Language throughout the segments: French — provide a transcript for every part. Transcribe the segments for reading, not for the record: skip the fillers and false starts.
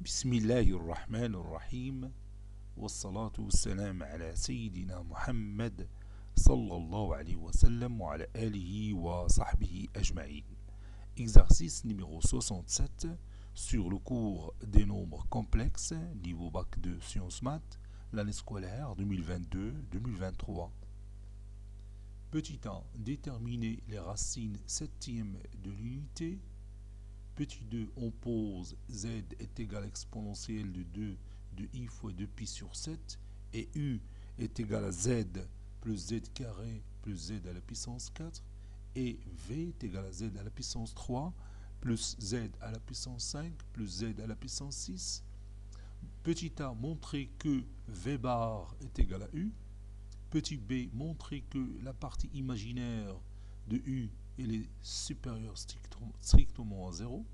بسم الله الرحمن الرحيم والصلاة والسلام على سيدنا محمد صلى الله عليه وسلم وعلى آله وصحبه أجمعين. Exercice numéro 67 sur le cours des nombres complexes, niveau bac de sciences maths, l'année scolaire 2022-2023. Petit 1. Déterminer les racines septièmes de l'unité. Petit 2, on pose z est égal à exponentielle de 2 de i fois 2pi sur 7 et u est égal à z plus z carré plus z à la puissance 4 et v est égal à z à la puissance 3 plus z à la puissance 5 plus z à la puissance 6. Petit a, montrer que v bar est égal à u. Petit b, montrer que la partie imaginaire de u est supérieure strictement à 0.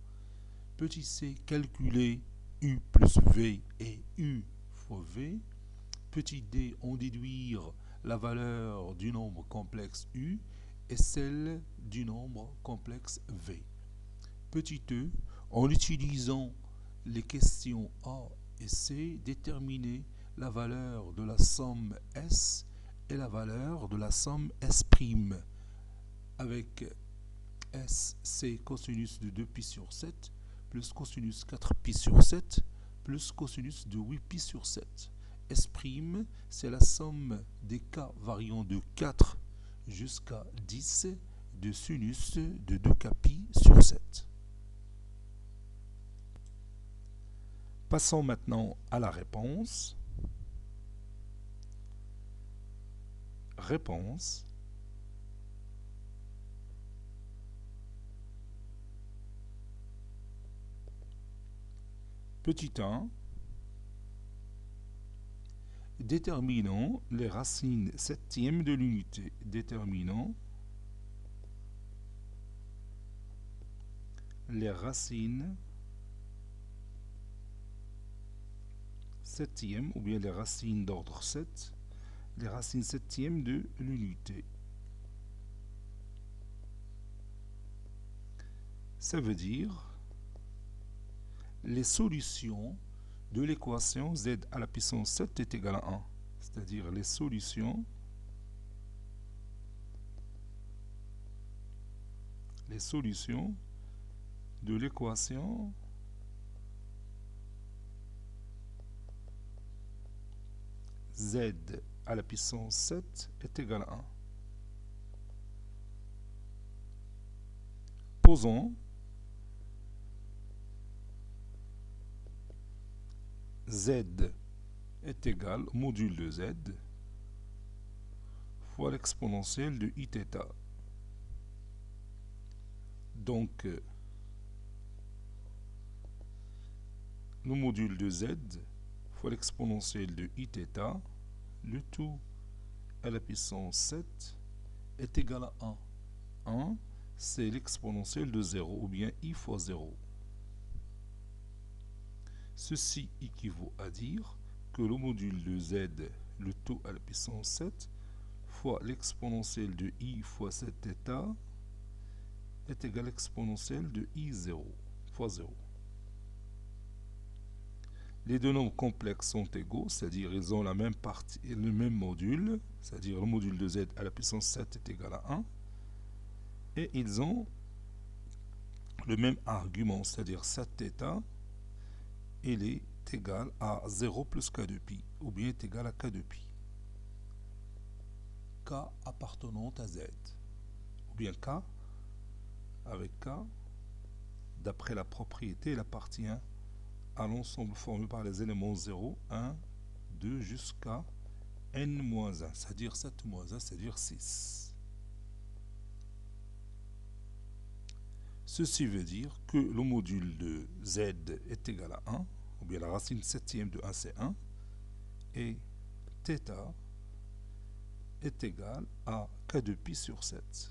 Petit c, calculer u plus v et u fois v. Petit d, en déduire la valeur du nombre complexe u et celle du nombre complexe v. Petit e, en utilisant les questions A et C, déterminer la valeur de la somme S et la valeur de la somme S' avec S, c'est cosinus de 2pi sur 7 plus cosinus 4pi sur 7 plus cosinus de 8pi sur 7. S', c'est la somme des cas variant de 4 jusqu'à 10 de sinus de 2kpi sur 7. Passons maintenant à la réponse. Réponse. Petit 1. Déterminons les racines septièmes de l'unité. Déterminons les racines septièmes ou bien les racines d'ordre 7, les racines septièmes de l'unité. Ça veut dire les solutions de l'équation z à la puissance 7 est égal à 1. C'est-à-dire les solutions de l'équation z à la puissance 7 est égal à 1. Posons z est égal au module de z fois l'exponentielle de iθ. Donc, le module de z fois l'exponentielle de iθ, le tout à la puissance 7 est égal à 1. 1, c'est l'exponentielle de 0 ou bien i fois 0. Ceci équivaut à dire que le module de z, le tout à la puissance 7, fois l'exponentielle de i fois 7θ est égal à l'exponentielle de i0 fois 0. Les deux nombres complexes sont égaux, c'est-à-dire ils ont la même partie et le même module, c'est-à-dire le module de z à la puissance 7 est égal à 1, et ils ont le même argument, c'est-à-dire 7θ, il est égal à 0 plus k de pi, ou bien est égal à k de pi. K appartenant à z, ou bien k avec k, d'après la propriété, il appartient à l'ensemble formé par les éléments 0, 1, 2 jusqu'à n-1, c'est-à-dire 7-1, c'est-à-dire 6. Ceci veut dire que le module de z est égal à 1, ou bien la racine septième de 1 c'est 1, et θ est égal à k de pi sur 7.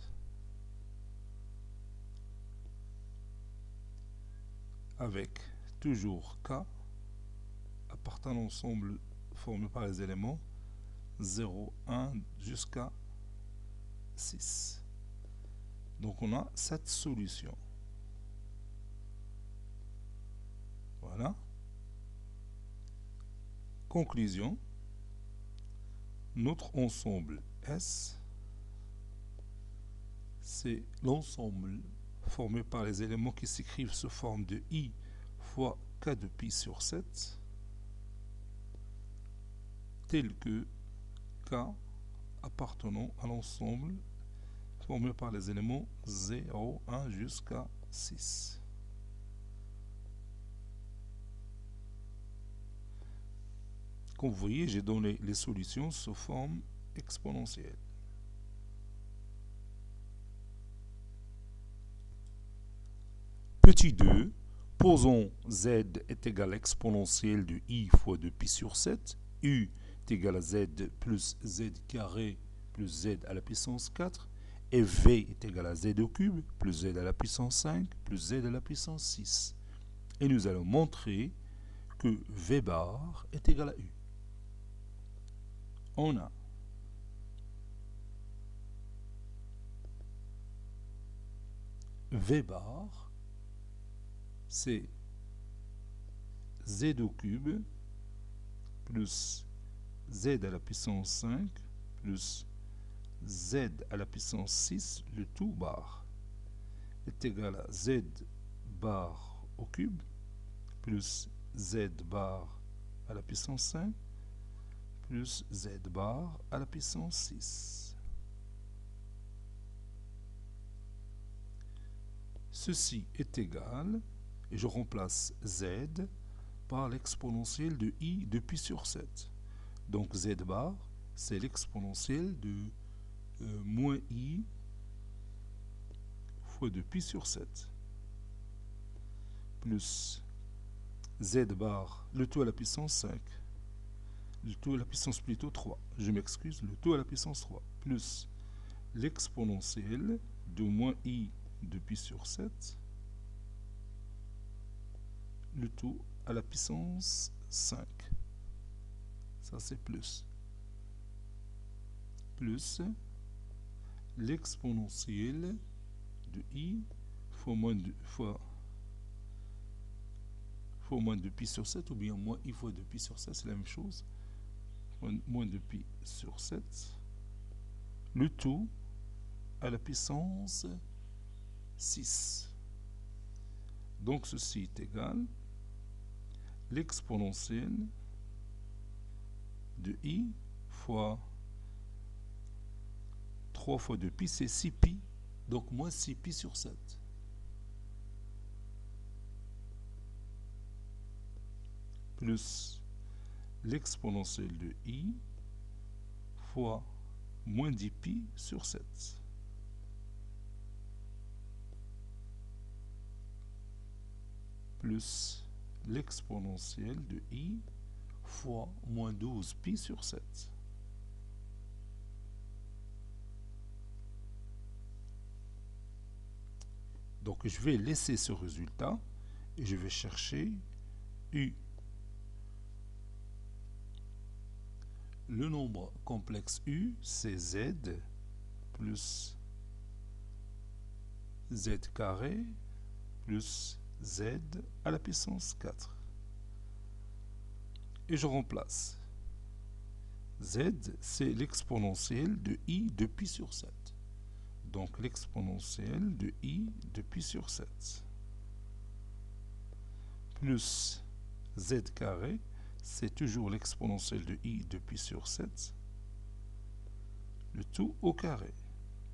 Avec toujours k appartenant à l'ensemble formé par les éléments 0, 1 jusqu'à 6. Donc on a cette solution. Voilà. Conclusion, notre ensemble S, c'est l'ensemble formé par les éléments qui s'écrivent sous forme de I fois K de pi sur 7, tel que K appartenant à l'ensemble formé par les éléments 0, 1 jusqu'à 6. Comme vous voyez, j'ai donné les solutions sous forme exponentielle. Petit 2, posons z est égal à l'exponentielle de I fois 2pi sur 7, U est égal à z plus z carré plus z à la puissance 4, et V est égal à z au cube plus z à la puissance 5 plus z à la puissance 6. Et nous allons montrer que V bar est égal à U. On a V bar, c'est z au cube plus z à la puissance 5 plus z à la puissance 6, le tout bar, est égal à z bar au cube plus z bar à la puissance 5 plus z bar à la puissance 6. Ceci est égal, et je remplace z par l'exponentielle de I de pi sur 7. Donc z bar, c'est l'exponentielle de moins I fois de pi sur 7. Plus z bar, le tout à la puissance 5. Le tout à la puissance plutôt 3. Je m'excuse, le tout à la puissance 3. Plus l'exponentielle de moins I de pi sur 7. Le tout à la puissance 5. Ça c'est plus. Plus l'exponentielle de I fois moins de pi sur 7, ou bien moins I fois 2 pi sur 7, c'est la même chose. Moins de pi sur 7. Le tout à la puissance 6. Donc ceci est égal l'exponentielle de I fois 3 fois 2 pi, c'est 6 pi, donc moins 6 pi sur 7. Plus l'exponentielle de I fois moins 10 pi sur 7. Plus l'exponentielle de I fois moins 12 pi sur 7. Donc je vais laisser ce résultat et je vais chercher U. Le nombre complexe U, c'est Z plus Z carré plus Z à la puissance 4. Et je remplace. Z, c'est l'exponentielle de I de pi sur 7. Donc l'exponentielle de I de pi sur 7. Plus Z carré, c'est toujours l'exponentielle de I de pi sur 7. Le tout au carré.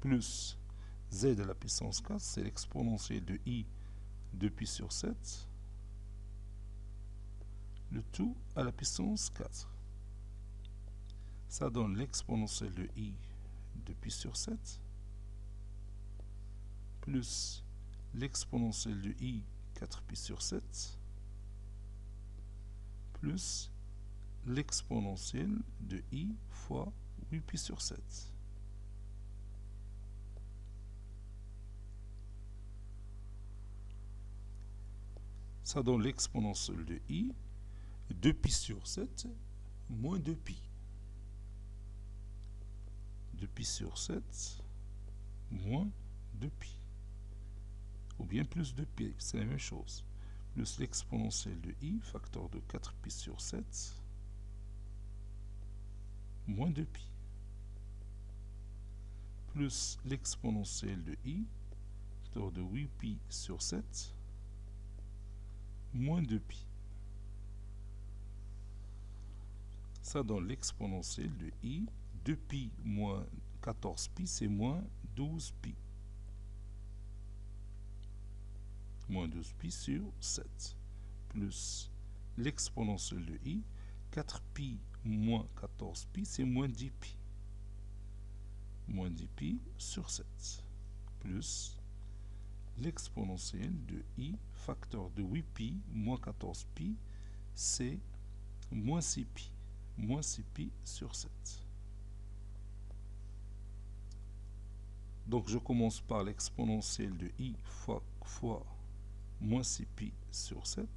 Plus Z à la puissance 4, c'est l'exponentielle de I de pi sur 7. Le tout à la puissance 4. Ça donne l'exponentielle de I de pi sur 7 plus l'exponentielle de I 4pi sur 7 plus l'exponentielle de I fois 8pi sur 7. Ça donne l'exponentielle de I 2pi sur 7 moins 2pi. 2pi sur 7 moins 2pi. Ou bien plus 2pi, c'est la même chose. Plus l'exponentielle de I, facteur de 4pi sur 7, moins 2pi, plus l'exponentielle de i, facteur de 8pi sur 7, moins 2pi. Ça donne l'exponentielle de i. 2pi moins 14pi, c'est moins 12pi. Moins 12pi sur 7. Plus l'exponentielle de i. 4pi moins 14pi, c'est moins 10pi. Moins 10pi sur 7. Plus l'exponentielle de i, facteur de 8pi moins 14pi, c'est moins 6pi. Moins 6pi sur 7. Donc je commence par l'exponentielle de i fois moins 6pi sur 7,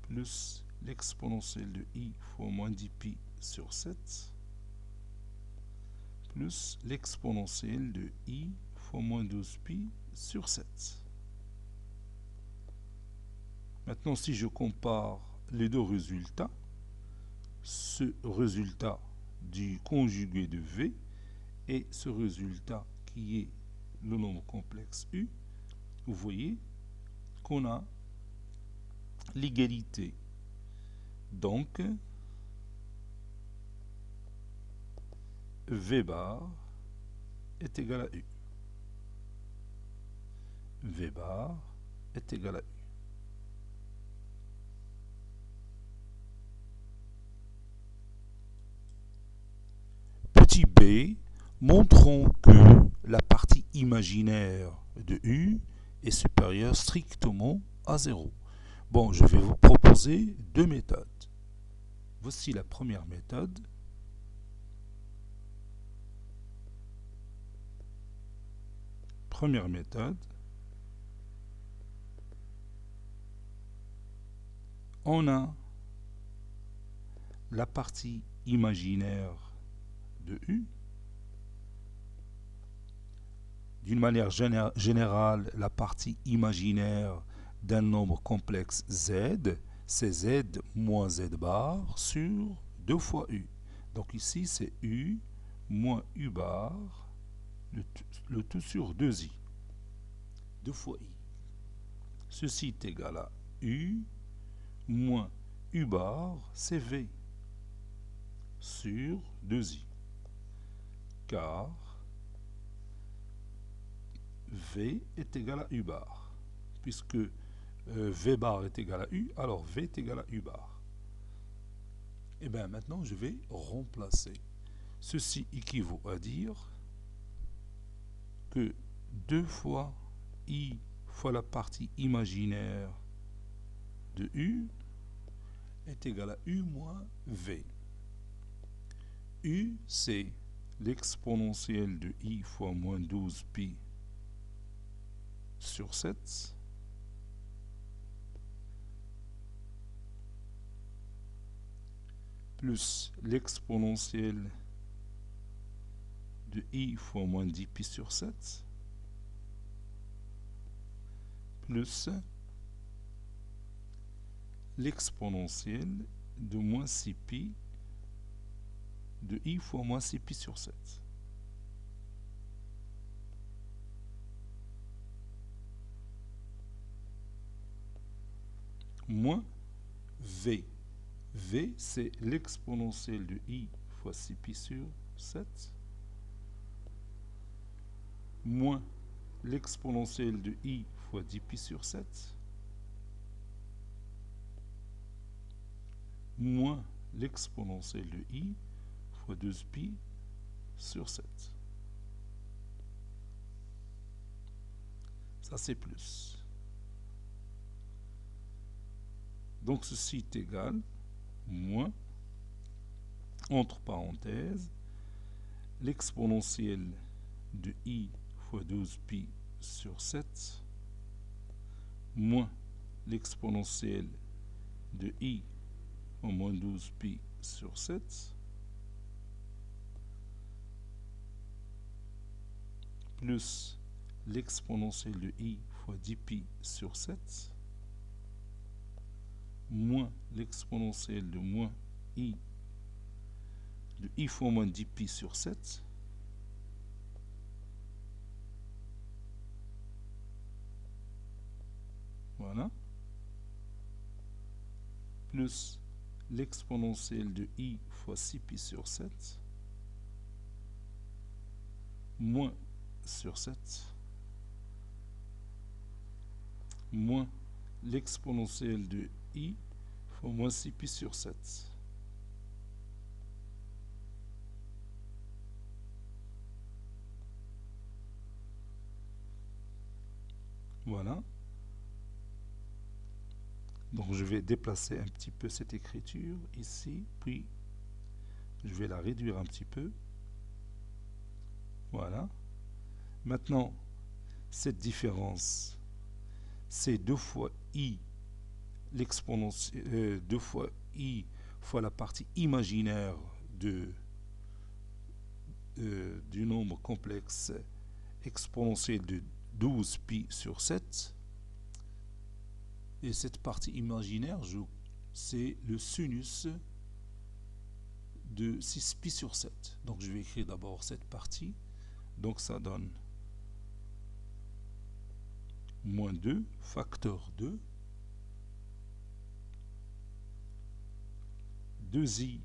plus l'exponentielle de i fois moins 10pi sur 7, plus l'exponentielle de i fois moins 12pi sur 7. Maintenant, si je compare les deux résultats, ce résultat du conjugué de v et ce résultat qui est le nombre complexe u, vous voyez qu'on a l'égalité. Donc, v bar est égal à u. V bar est égal à u. Petit b, montrons que la partie imaginaire de u est supérieure strictement à 0. Bon, je vais vous proposer deux méthodes. Voici la première méthode. Première méthode. On a la partie imaginaire de u. D'une manière générale, la partie imaginaire d'un nombre complexe z, c'est z moins z bar sur 2 fois u. Donc ici, c'est u moins u bar, le tout sur 2i. 2 fois i. Ceci est égal à u moins u bar, c'est v, sur 2i. Car v est égal à u bar. Puisque v bar est égal à u, alors v est égal à u bar. Et bien maintenant, je vais remplacer. Ceci équivaut à dire que 2 fois i fois la partie imaginaire de u est égal à u moins v. U, c'est l'exponentielle de i fois moins 12pi sur 7 plus l'exponentielle de i fois moins 10pi sur 7 plus l'exponentielle de moins 6pi de i fois moins 6pi sur 7. Moins v. V, c'est l'exponentielle de i fois 6pi sur 7 moins l'exponentielle de i fois 10pi sur 7 moins l'exponentielle de i fois 2pi sur 7. Ça, c'est plus. Donc, ceci est égal moins, entre parenthèses, l'exponentielle de i fois 12pi sur 7 moins l'exponentielle de i fois moins 12pi sur 7 plus l'exponentielle de i fois 10pi sur 7 moins l'exponentielle de moins i de i fois moins 10 pi sur 7. Voilà. Plus l'exponentielle de i fois 6 pi sur 7. Moins sur 7. Moins l'exponentielle de i fois moins 6 pi sur 7. Voilà. Donc je vais déplacer un petit peu cette écriture ici, puis je vais la réduire un petit peu. Voilà. Maintenant, cette différence, c'est 2 fois i, l'exponentielle, 2 fois i fois la partie imaginaire du nombre complexe exponentiel de 12 pi sur 7. Et cette partie imaginaire, c'est le sinus de 6 pi sur 7. Donc je vais écrire d'abord cette partie. Donc ça donne moins 2, facteur 2, 2i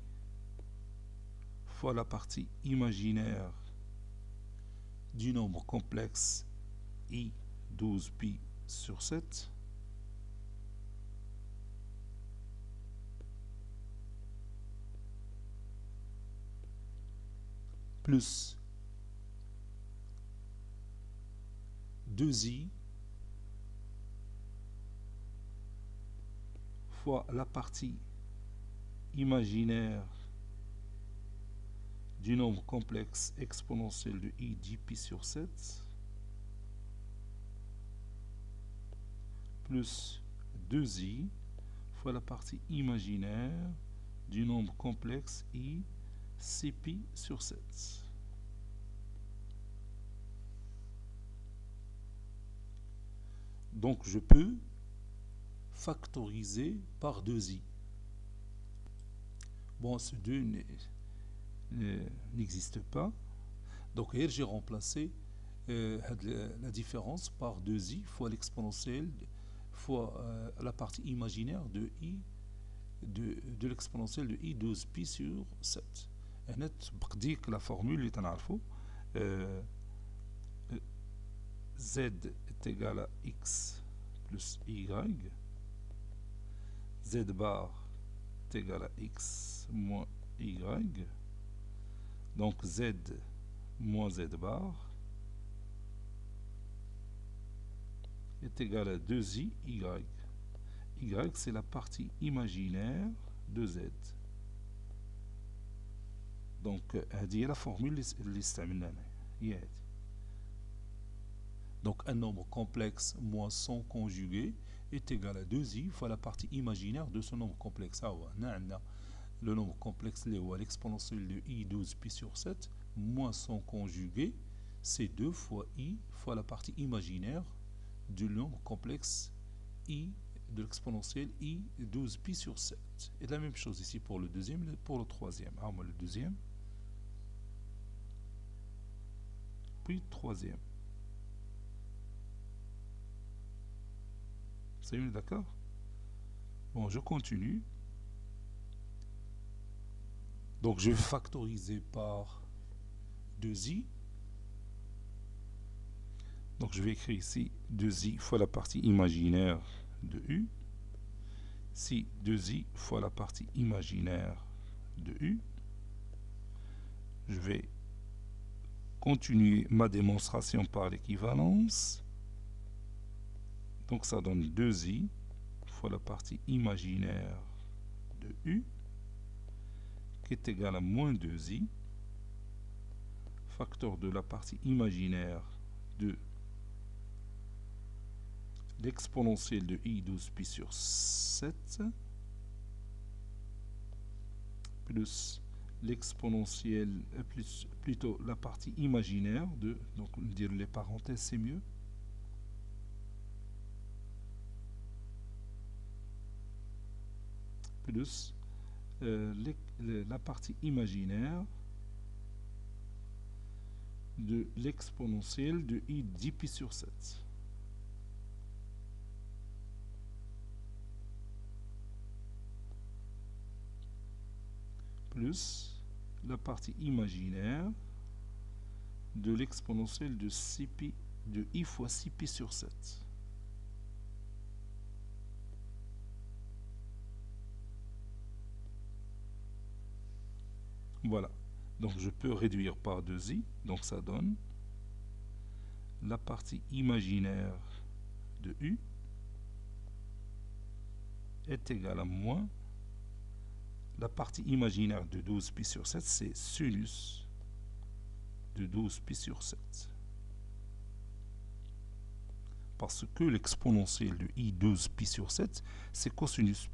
fois la partie imaginaire du nombre complexe i 12 pi sur 7, plus 2i fois la partie imaginaire du nombre complexe exponentiel de i 10 pi sur 7, plus 2i fois la partie imaginaire du nombre complexe i 6 pi sur 7. Donc je peux factoriser par 2i. Bon, ce 2 n'existe pas. Donc j'ai remplacé la différence par 2i fois l'exponentielle fois la partie imaginaire de i de l'exponentielle de i 12 pi sur 7. هنا تبقى ديك لا فورمول اللي تنعرفوا z est égal à x plus y, z bar est égal à x moins y, donc z moins z bar est égal à 2i y. Y, c'est la partie imaginaire de z. Donc هذه هي la formule اللي استعملناها هي هذه. Donc un nombre complexe moins son conjugué est égal à 2i fois la partie imaginaire de ce nombre complexe. Le nombre complexe l'exponentielle de i 12 pi sur 7 moins son conjugué, c'est 2 fois i fois la partie imaginaire du nombre complexe i de l'exponentielle i 12 pi sur 7. Et la même chose ici pour le deuxième et pour le troisième. Le deuxième, puis le troisième. C'est mieux, d'accord? Bon, je continue. Donc je vais factoriser par 2i. Donc je vais écrire ici 2i fois la partie imaginaire de u. Ici 2i fois la partie imaginaire de u. Je vais continuer ma démonstration par l'équivalence. Donc ça donne 2i fois la partie imaginaire de u qui est égal à moins 2i, facteur de la partie imaginaire de l'exponentielle de i 12 pi sur 7 plus l'exponentielle, plus plutôt la partie imaginaire de, donc dire les parenthèses c'est mieux, plus la partie imaginaire de l'exponentielle de i 10 pi sur 7. Plus la partie imaginaire de l'exponentielle de 6 pi de i fois 6 pi sur 7. Voilà. Donc je peux réduire par 2i. Donc ça donne la partie imaginaire de u est égale à moins la partie imaginaire de 12 pi sur 7, c'est sinus de 12 pi sur 7. Parce que l'exponentielle de i 12 pi sur 7, c'est cosinus,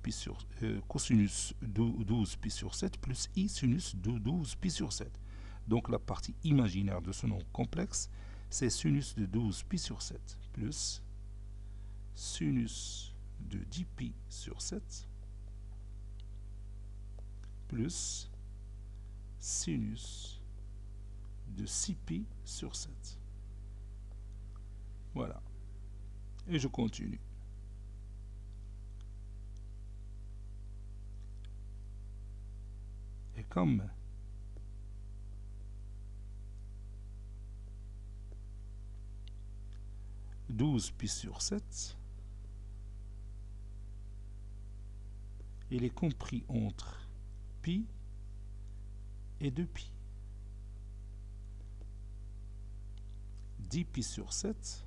cosinus de 12 pi sur 7 plus i sinus de 12 pi sur 7. Donc la partie imaginaire de ce nombre complexe, c'est sinus de 12 pi sur 7 plus sinus de 10 pi sur 7 plus sinus de 6 pi sur 7. Voilà. Et je continue. Et comme douze pi sur 7, il est compris entre pi et 2 pi. 10 pi sur 7,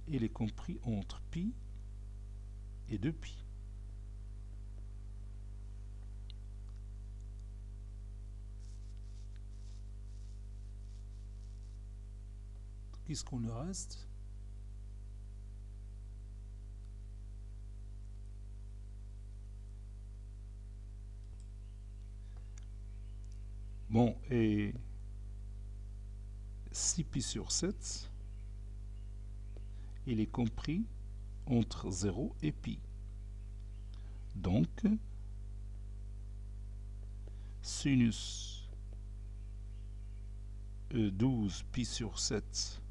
il est compris entre pi et 2 pi. Qu'est-ce qu'on nous reste? Bon, et 6 pi sur 7, il est compris entre 0 et pi. Donc, sinus 12 pi sur 7,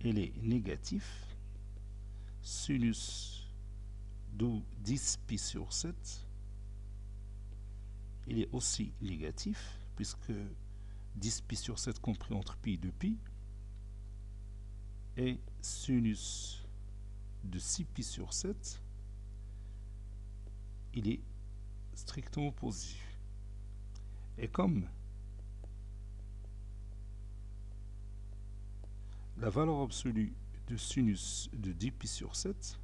il est négatif. Sinus 10 pi sur 7, il est aussi négatif, puisque 10 pi sur 7 compris entre pi et 2 pi, et sinus de 6 pi sur 7, il est strictement positif. Et comme la valeur absolue de sinus de 10 pi sur 7,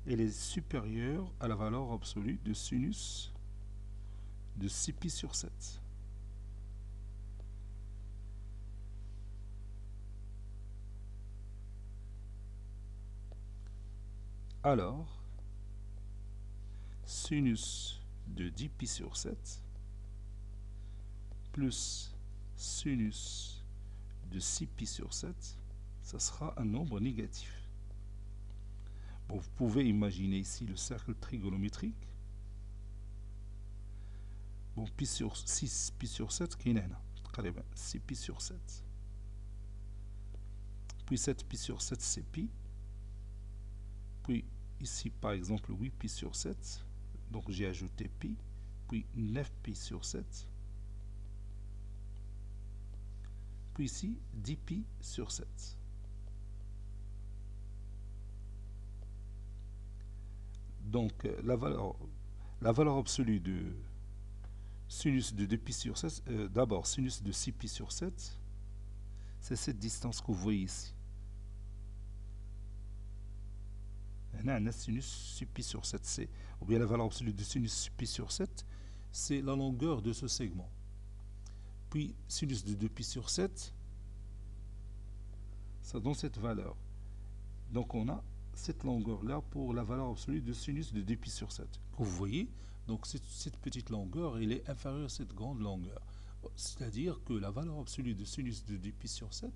elle est supérieure à la valeur absolue de sinus de 6 pi sur 7. Alors, sinus de 10 pi sur 7 plus sinus de 6 pi sur 7, ça sera un nombre négatif. Bon, vous pouvez imaginer ici le cercle trigonométrique. Bon, pi sur 6 pi sur 7 qui est 6 pi sur 7. Puis 7 pi sur 7 c'est pi. Puis ici par exemple 8 pi sur 7. Donc j'ai ajouté pi. Puis 9 pi sur 7. Puis ici 10 pi sur 7. Donc la valeur absolue de sinus de 2 pi sur 7, d'abord sinus de 6 pi sur 7, c'est cette distance que vous voyez ici. On a un sinus 6 pi sur 7, c'est, ou bien la valeur absolue de sinus 6 pi sur 7, c'est la longueur de ce segment. Puis sinus de 2 pi sur 7, ça donne cette valeur. Donc on a cette longueur-là pour la valeur absolue de sinus de 2 pi sur 7. Vous voyez, donc cette petite longueur, elle est inférieure à cette grande longueur. C'est-à-dire que la valeur absolue de sinus de 2 pi sur 7,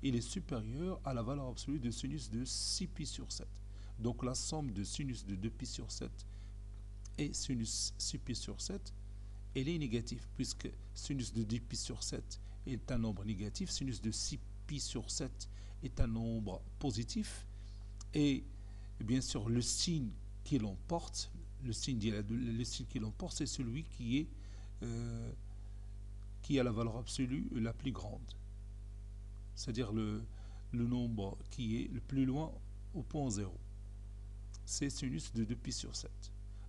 il est supérieur à la valeur absolue de sinus de 6π sur 7. Donc la somme de sinus de 2π sur 7 et sinus 6π sur 7, elle est négative, puisque sinus de 10π sur 7 est un nombre négatif, sinus de 6π sur 7 est un nombre positif, et bien sûr le signe qui l'emporte, le signe qui l'emporte, c'est celui qui a la valeur absolue la plus grande, c'est-à-dire le nombre qui est le plus loin au point 0. C'est sinus de 2π sur 7.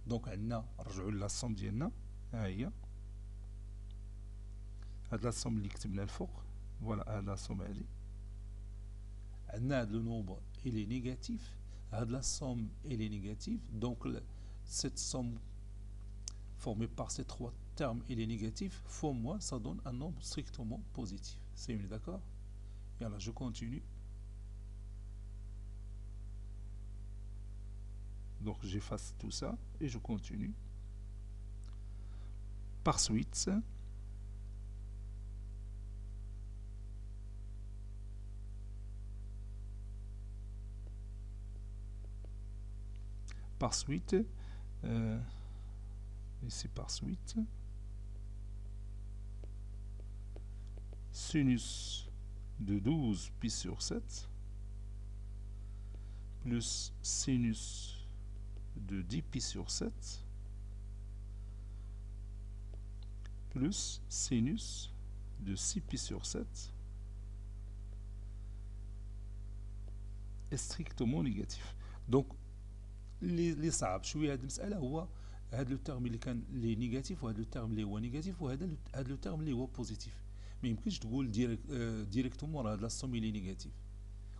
Donc نرجعوا للصوم ديالنا ها هي هاد لا صوم اللي كتبنا الفوق فوالا هاد لا صوم هادي عندنا هاد لو نومبر il est négatif, هاد la somme elle est négative, donc cette somme formée par ces trois termes elle est négative, fois moi ça donne un nombre strictement positif. C'est une, d'accord? Et alors je continue. Donc j'efface tout ça et je continue. Par suite, ici par suite, sinus de 12π sur 7 plus sinus de 10π sur 7 plus sinus de 6π sur 7 est strictement négatif. Donc اللي صعب شويه هذه المساله هو هذا لو تيرم اللي كان لي نيجاتيف وهذا لو تيرم اللي هو نيجاتيف وهذا لو تيرم اللي هو بوزيتيف. ما يمكنش تقول ديريكتومون راه هذا الصوم اللي نيجاتيف.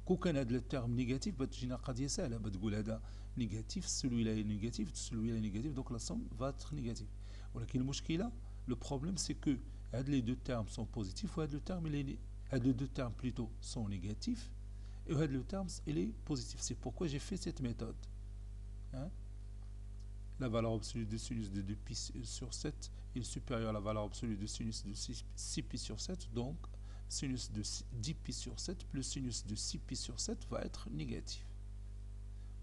كون كان هذا لو تيرم نيجاتيف بتجينا قضيه سهله، بتقول هذا نيجاتيف سلوي لا نيجاتيف سلوي لا نيجاتيف، دونك لا صوم فاتر نيجاتيف. ولكن المشكله لو بروبليم سي كو هاد لي دو تيرم سون بوزيتيف وهاد لو تيرم اللي هاد لو دو تيرم بلوتو سون نيجاتيف et هاد لو تيرم il est positif. C'est pourquoi j'ai fait cette méthode. Hein? La valeur absolue de sinus de 2π sur 7 est supérieure à la valeur absolue de sinus de 6π sur 7, donc sinus de 10π sur 7 plus sinus de 6π sur 7 va être négatif.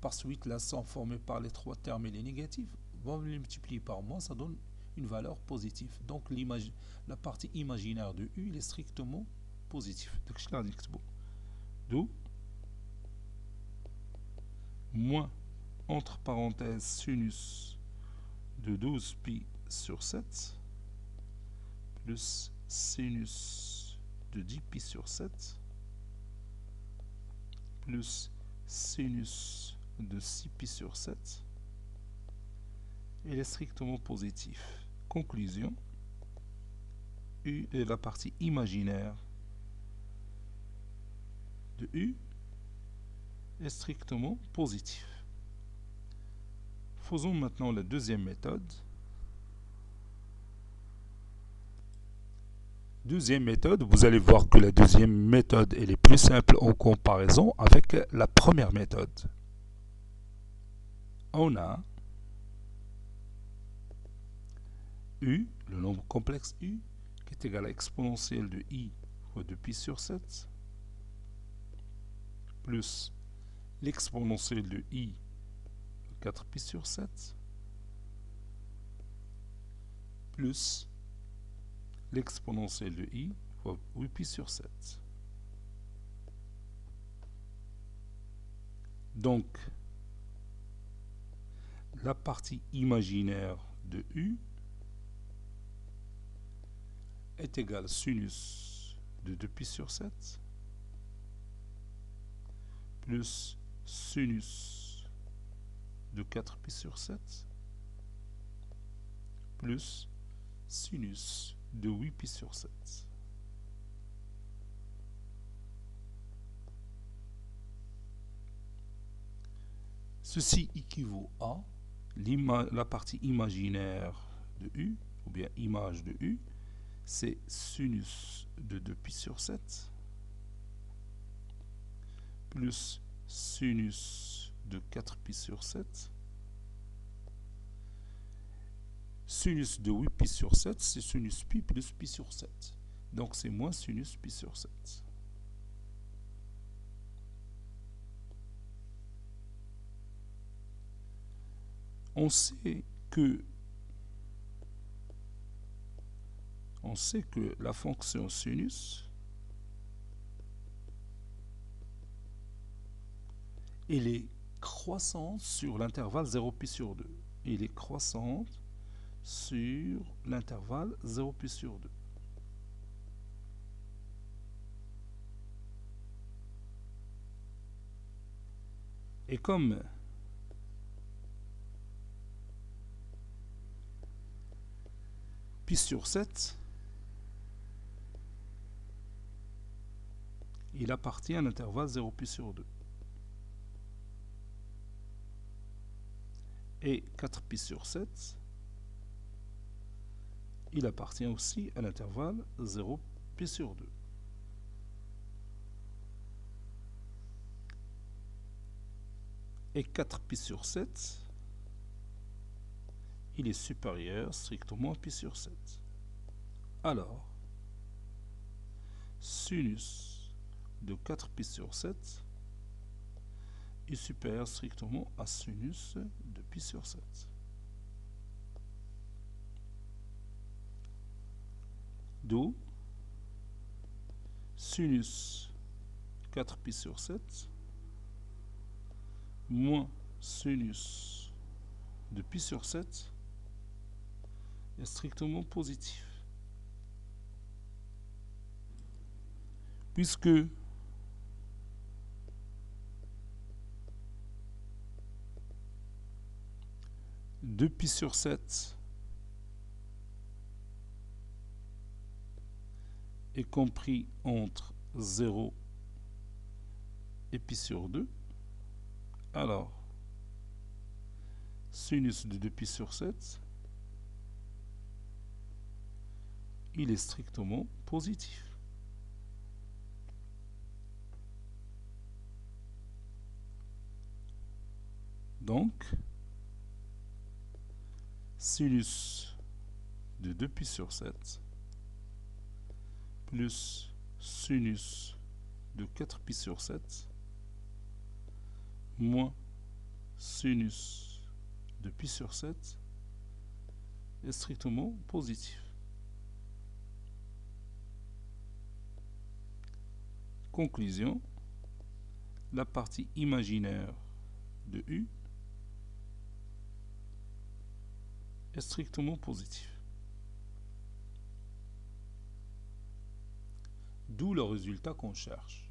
Par suite, la somme formée par les trois termes elle est négative, on va les multiplier par moins, ça donne une valeur positive. Donc la partie imaginaire de U il est strictement positif. D'où moins entre parenthèses sinus de 12π sur 7 plus sinus de 10π sur 7 plus sinus de 6π sur 7 il est strictement positif. Conclusion, U est la partie imaginaire de U est strictement positif. Faisons maintenant la deuxième méthode. Deuxième méthode, vous allez voir que la deuxième méthode elle est plus simple en comparaison avec la première méthode. On a U, le nombre complexe U, qui est égal à exponentielle de I fois 2π sur 7, plus l'exponentielle de I 4π sur 7 plus l'exponentielle de I fois 8π sur 7. Donc, la partie imaginaire de U est égale à sinus de 2π sur 7 plus sinus de 4π sur 7 plus sinus de 8π sur 7. Ceci équivaut à la partie imaginaire de U, ou bien image de U, c'est sinus de 2π sur 7 plus sinus de 4π sur 7. Sinus de 8π sur 7, c'est sinus π plus π sur 7. Donc c'est moins sinus π sur 7. On sait que la fonction sinus, elle est croissante sur l'intervalle 0π/2. Elle est croissante sur l'intervalle 0π/2. Et comme π/7, il appartient à l'intervalle 0π/2. Et 4π/7, il appartient aussi à l'intervalle 0π/2. Et 4π/7, il est supérieur strictement à π/7. Alors, sinus de 4π/7 est supérieur strictement à sinus de π/7. D'où sinus 4π/7 moins sinus de π/7 est strictement positif. Puisque de π/7 est compris entre 0 et π/2, alors sinus de 2π/7, il est strictement positif. Donc, sinus de 2π/7 plus sinus de 4π/7 moins sinus de π/7 est strictement positif. Conclusion, la partie imaginaire de U est strictement positive. D'où le résultat qu'on cherche.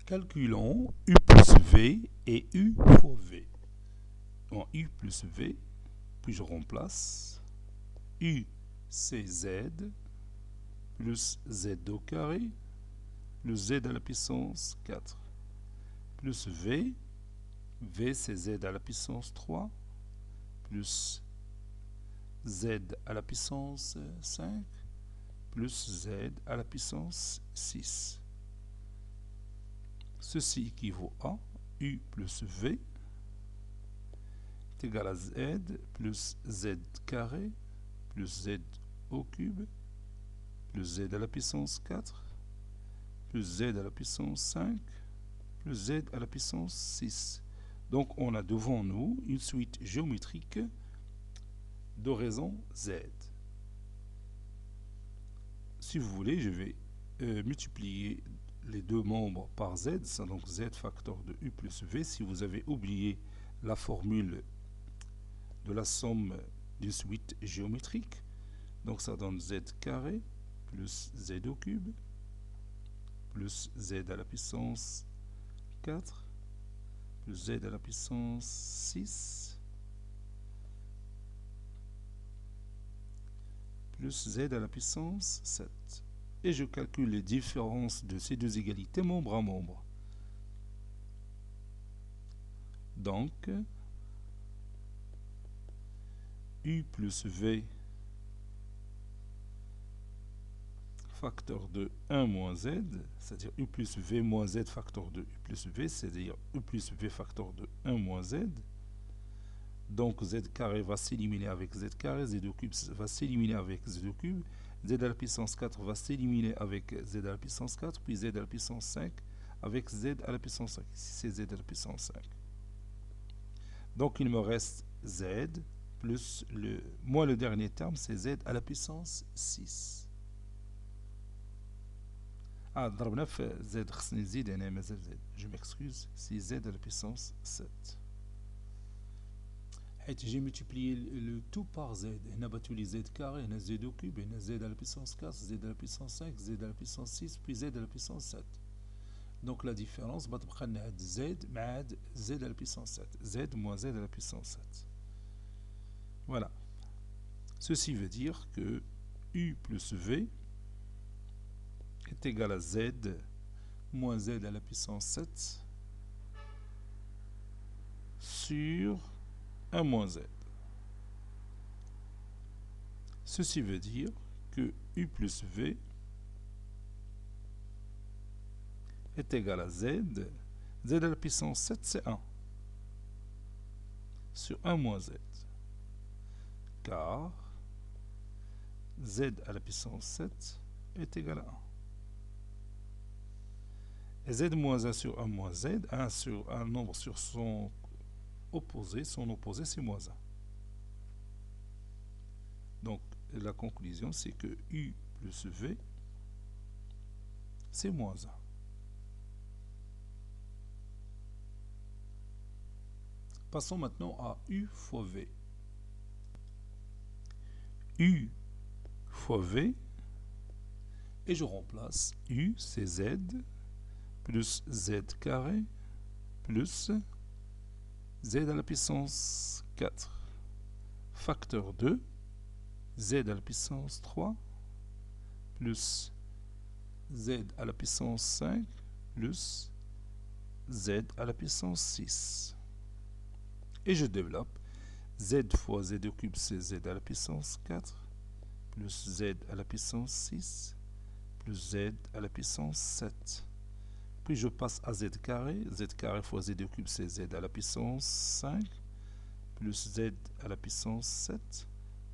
Calculons U plus V et U fois V. En U plus V, puis je remplace U c'est Z plus Z au carré plus Z à la puissance 4 plus V, V c'est Z à la puissance 3 plus Z à la puissance 5 plus Z à la puissance 6. Ceci équivaut à U plus V est égal à Z plus Z carré plus Z au cube plus Z à la puissance 4 plus Z à la puissance 5 plus Z à la puissance 6. Donc on a devant nous une suite géométrique de raisons Z. Si vous voulez, je vais multiplier les deux membres par Z, c'est donc Z facteur de U plus V. Si vous avez oublié la formule de la somme d'une suite géométrique, donc ça donne Z carré plus Z au cube plus Z à la puissance 4 plus Z à la puissance 6 plus Z à la puissance 7. Et je calcule les différences de ces deux égalités membre à membre. Donc, U plus V facteur de 1 moins Z, c'est-à-dire U plus V moins Z facteur de U plus V, c'est-à-dire U plus V facteur de 1 moins Z. Donc Z carré va s'éliminer avec Z carré, Z au cube va s'éliminer avec Z au cube, Z à la puissance 4 va s'éliminer avec Z à la puissance 4, puis Z à la puissance 5 avec Z à la puissance 5. Ici c'est Z à la puissance 5. Donc il me reste z plus moins le dernier terme, c'est z à la puissance 6. ضربنا في z خصني نزيد هنا مازال z. Je m'excuse, c'est z à la puissance 7. حيت j'ai multiplié le tout par z. هنا بتولي z carré, هنا z au cube, هنا z à la puissance 4, z à la puissance 5, z à la puissance 6, puis z à la puissance 7. Donc la différence بتبقى لنا هاد z مع هاد z à la puissance 7. Z moins z à la puissance 7. Voilà. Ceci veut dire que u plus v est égal à z moins z à la puissance 7 sur 1 moins z. Ceci veut dire que u plus v est égal à z. Z à la puissance 7, c'est 1 sur 1 moins z. Car z à la puissance 7 est égal à 1. Et z moins 1 sur 1 moins z, un nombre sur son opposé c'est moins 1. Donc la conclusion c'est que u plus v c'est moins 1. Passons maintenant à u fois v. U fois v, et je remplace u, c'est z, plus z carré, plus z à la puissance 4, facteur 2, z à la puissance 3, plus z à la puissance 5, plus z à la puissance 6. Et je développe z fois z au cube, c'est z à la puissance 4, plus z à la puissance 6, plus z à la puissance 7. Puis je passe à z carré fois z au cube, c'est z à la puissance 5, plus z à la puissance 7,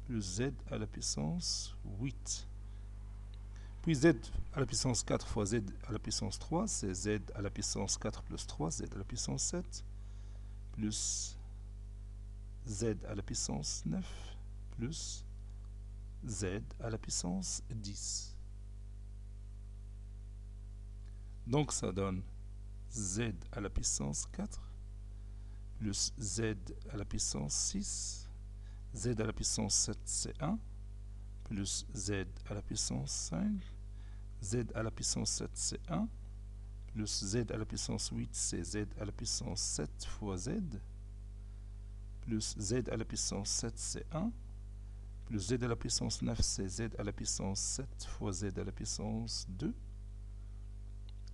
plus z à la puissance 8. Puis z à la puissance 4 fois z à la puissance 3, c'est z à la puissance 4 plus 3, z à la puissance 7, plus z à la puissance 9 plus z à la puissance 10. Donc ça donne z à la puissance 4 plus z à la puissance 6, z à la puissance 7 c'est 1, plus z à la puissance 5, z à la puissance 7 c'est 1, plus z à la puissance 8 c'est z à la puissance 7 fois z, plus z à la puissance 7 c'est 1, plus z à la puissance 9 c'est z à la puissance 7 fois z à la puissance 2,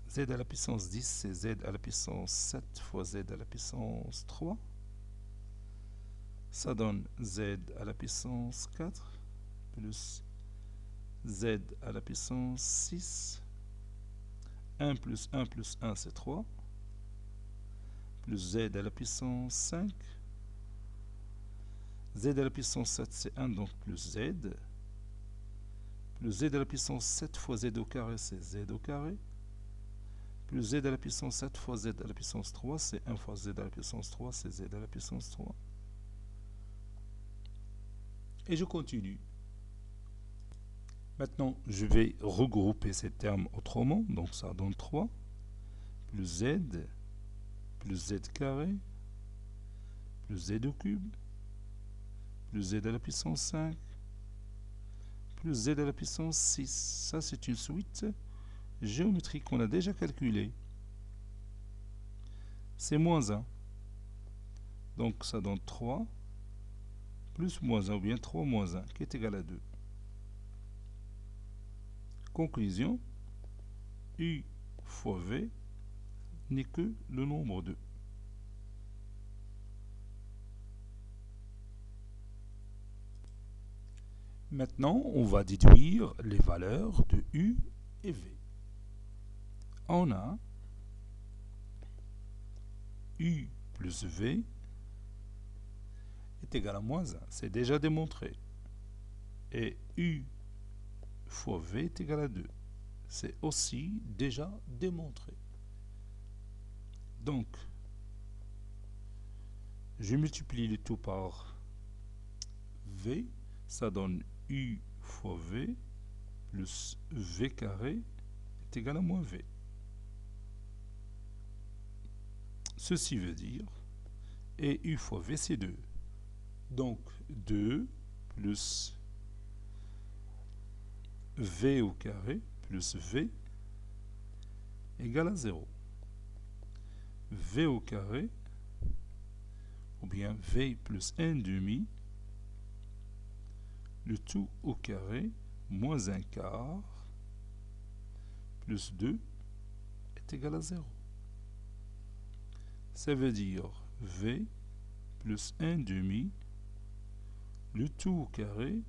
z à la puissance 10 c'est z à la puissance 7 fois z à la puissance 3, ça donne z à la puissance 4 plus z à la puissance 6, 1 plus 1 plus 1 c'est 3, plus z à la puissance 5, z à la puissance 7 c'est 1, donc plus z à la puissance 7 fois z au carré c'est z au carré, plus z à la puissance 7 fois z à la puissance 3 c'est 1 fois z à la puissance 3 c'est z à la puissance 3. Et je continue. Maintenant je vais regrouper ces termes autrement, donc ça donne 3 plus z carré plus z au cube plus z à la puissance 5, plus z à la puissance 6. Ça, c'est une suite géométrique qu'on a déjà calculée. C'est moins 1. Donc, ça donne 3 plus moins 1, ou bien 3 moins 1, qui est égal à 2. Conclusion, u fois v n'est que le nombre 2. Maintenant, on va déduire les valeurs de u et v. On a u plus v est égal à moins 1. C'est déjà démontré. Et u fois v est égal à 2. C'est aussi déjà démontré. Donc, Je multiplie le tout par V, ça donne U fois V plus V carré est égal à moins V. Ceci veut dire, et U fois V c'est 2. Donc 2 plus V au carré plus V égale à 0. V au carré, ou bien V plus 1 demi, le tout au carré, moins 1 quart, plus 2 est égal à 0. Ça veut dire V plus 1 demi, le tout au carré,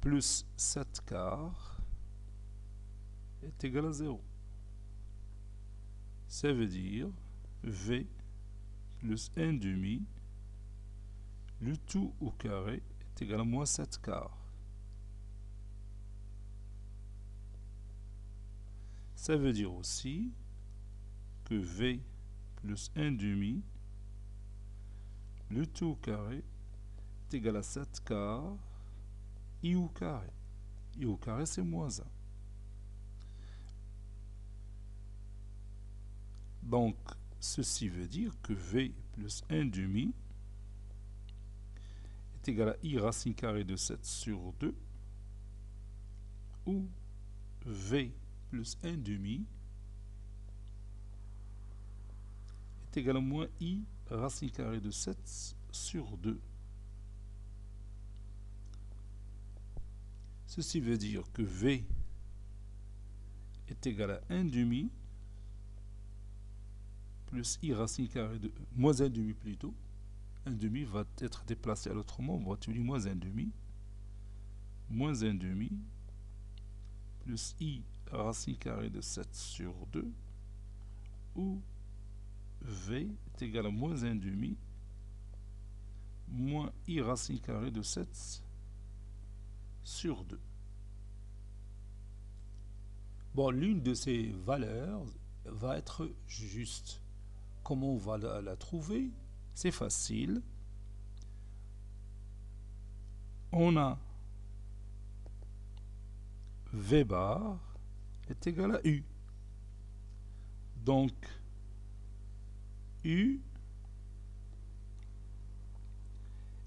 plus 7 quarts est égal à 0. Ça veut dire V plus 1 demi, le tout au carré est égal à moins 7 quarts. Ça veut dire aussi que V plus 1 demi, le tout au carré est égal à 7 quarts, I au carré. I au carré c'est moins 1. Donc, ceci veut dire que V plus 1 demi est égal à I racine carrée de 7 sur 2, ou V plus 1 demi est égal à moins I racine carrée de 7 sur 2. Ceci veut dire que V est égal à 1 demi plus I racine carrée de moins 1 demi plutôt. 1 demi va être déplacé à l'autre mot, on va utiliser moins 1 demi. Moins 1 demi plus I racine carrée de 7 sur 2, où V est égal à moins 1 demi moins I racine carrée de 7 sur 2. Bon, l'une de ces valeurs va être juste. Comment on va la trouver? C'est facile. On a V bar est égal à U. Donc, U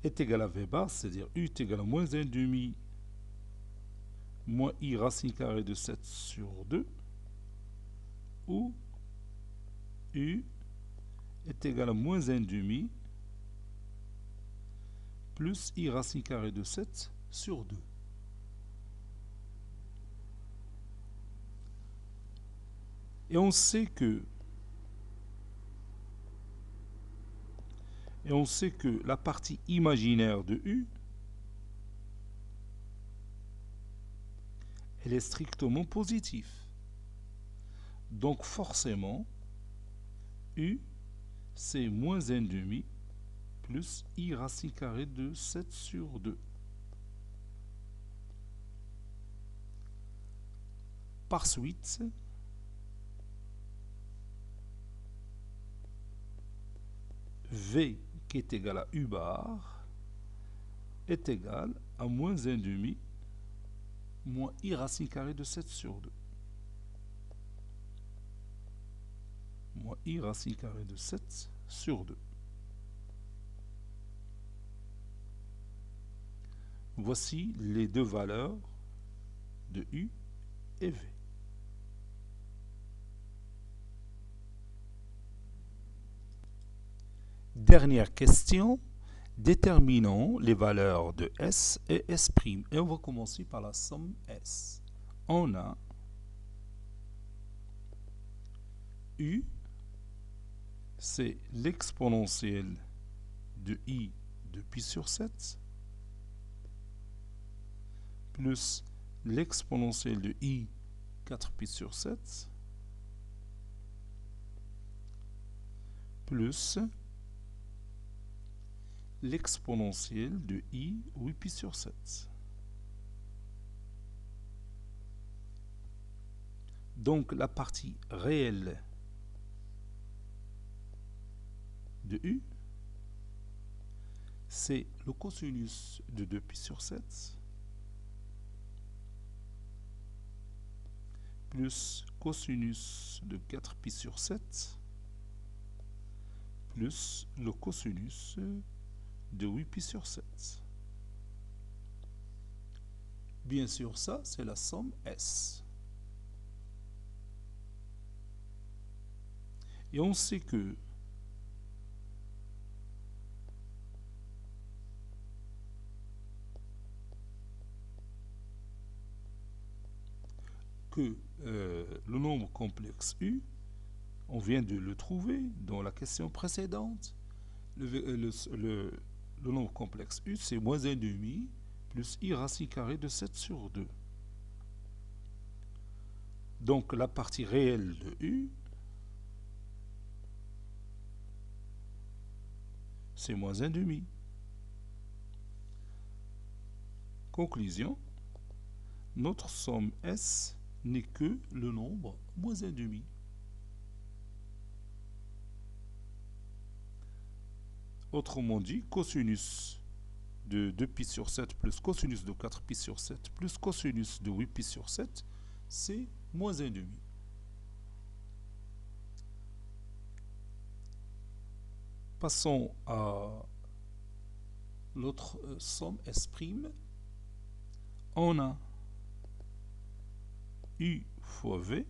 est égal à V bar, c'est-à-dire U est égal à moins 1 demi moins I racine carrée de 7 sur 2, où U est égal à moins 1 demi plus I racine carrée de 7 sur 2. Et on sait que la partie imaginaire de U, elle est strictement positive. Donc forcément, U, c'est moins 1 demi plus I racine carrée de 7 sur 2. Par suite, V qui est égal à U bar est égal à moins 1 demi moins I racine carrée de 7 sur 2. Moins I racine carrée de 7 sur 2. Voici les deux valeurs de U et V. Dernière question. Déterminons les valeurs de S et S'. Et on va commencer par la somme S. On a U, c'est l'exponentielle de I de pi sur 7, plus l'exponentielle de I 4 pi sur 7, plus l'exponentielle de I 8 pi sur 7. Donc la partie réelle de U, c'est le cosinus de 2π sur 7 plus cosinus de 4π sur 7 plus le cosinus de 8π sur 7. Bien sûr, ça, c'est la somme S. Et on sait que le nombre complexe U, on vient de le trouver dans la question précédente. Le nombre complexe U, c'est moins 1,5 plus I racine carrée de 7 sur 2. Donc la partie réelle de U, c'est moins 1,5. Conclusion, notre somme S n'est que le nombre moins 1,5. Autrement dit, cosinus de 2π sur 7 plus cosinus de 4π sur 7 plus cosinus de 8π sur 7, c'est moins 1,5. Passons à l'autre somme S'. On a U fois V,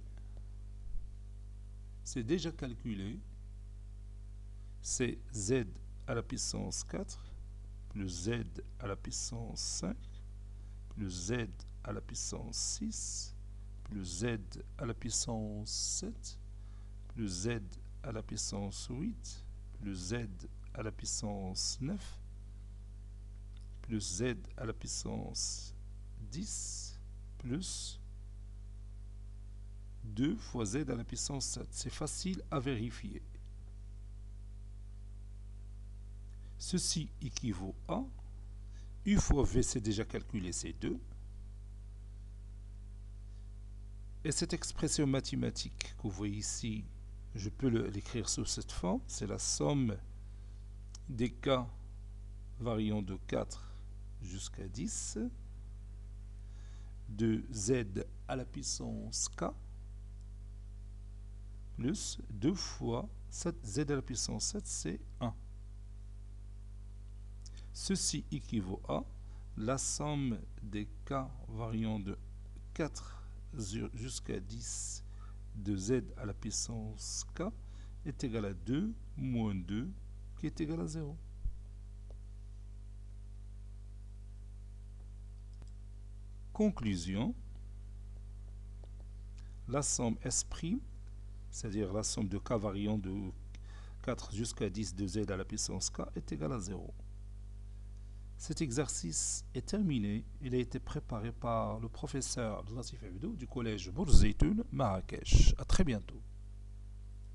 c'est déjà calculé, c'est Z à la puissance 4 plus Z à la puissance 5 plus Z à la puissance 6 plus Z à la puissance 7 plus Z à la puissance 8 plus Z à la puissance 9 plus Z à la puissance 10 plus 2 fois Z à la puissance 7. C'est facile à vérifier. Ceci équivaut à U fois V, c'est déjà calculé, c'est 2. Et cette expression mathématique que vous voyez ici, je peux l'écrire sous cette forme. C'est la somme des cas variant de 4 jusqu'à 10 de Z à la puissance K plus 2 fois 7, Z à la puissance 7, c'est 1. Ceci équivaut à la somme des cas variant de 4 jusqu'à 10 de Z à la puissance K est égal à 2 moins 2 qui est égal à 0. Conclusion, la somme S', c'est-à-dire la somme de K variant de 4 jusqu'à 10 de Z à la puissance K est égale à 0. Cet exercice est terminé. Il a été préparé par le professeur Latif Abdou du collège Bourz Zeytoun, Marrakech. À très bientôt.